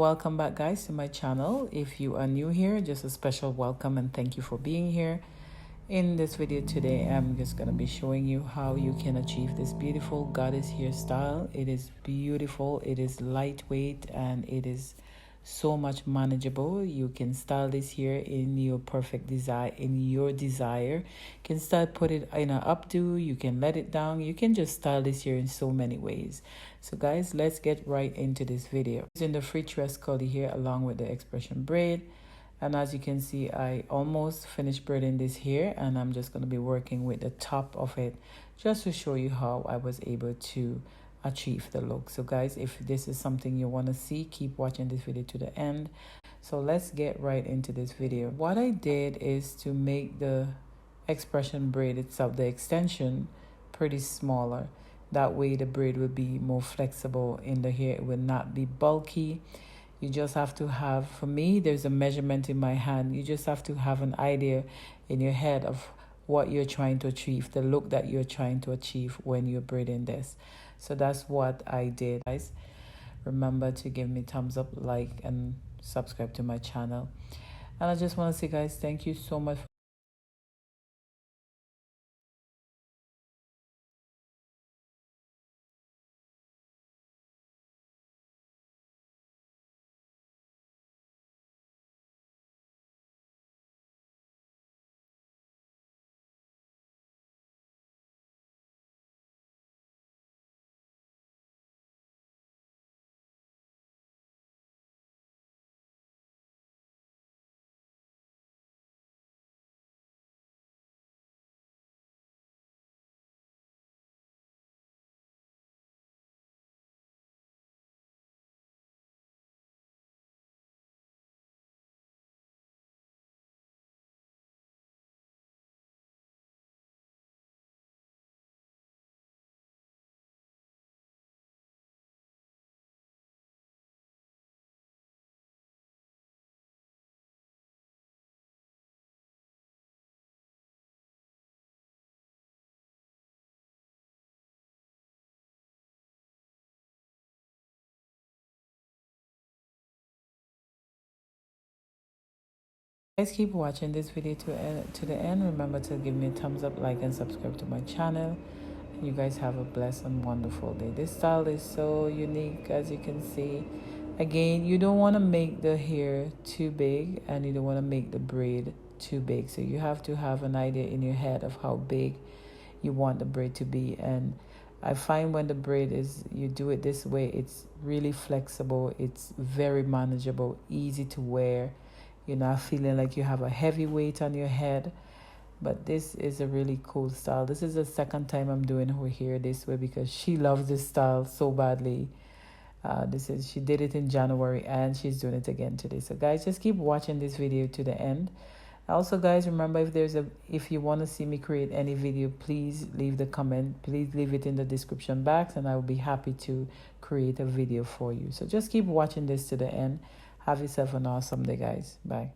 Welcome back, guys, to my channel. If you are new here, just a special welcome and thank you for being here. In this video today, I'm just going to be showing you how you can achieve this beautiful goddess hairstyle. It is beautiful, it is lightweight, and it is so much manageable. You can style this hair in your perfect desire, you can start put it in an updo, you can let it down, you can just style this hair in so many ways. So guys, let's get right into this video. Using the freetress curly hair along with the expression braid. And as you can see, I almost finished braiding this hair, and I'm just going to be working with the top of it just to show you how I was able to achieve the look. So guys, if this is something you want to see, keep watching this video to the end. So let's get right into this video. What I did is to make the expression braid itself, the extension, pretty smaller. That way the braid will be more flexible in the hair. It will not be bulky. You just have to have, for me, there's a measurement in my hand. You just have to have an idea in your head of what you're trying to achieve, the look that you're trying to achieve when you're braiding this. So that's what I did, guys. Remember to give me thumbs up, like, and subscribe to my channel. And I just want to say, guys, thank you so much. Guys, keep watching this video to the end. Remember to give me a thumbs up, like, and subscribe to my channel. You guys have a blessed and wonderful day. This style is so unique, as you can see. Again, you don't want to make the hair too big, and you don't want to make the braid too big. So you have to have an idea in your head of how big you want the braid to be. And I find when the braid is, you do it this way, it's really flexible, it's very manageable, easy to wear. You're not feeling like you have a heavy weight on your head. But this is a really cool style. This is the second time I'm doing her hair this way because she loves this style so badly. She did it in January and she's doing it again today. So guys, just keep watching this video to the end. Also guys, remember, if you want to see me create any video, please leave the comment. Please leave it in the description box and I will be happy to create a video for you. So just keep watching this to the end. Have yourself an awesome day, guys. Bye.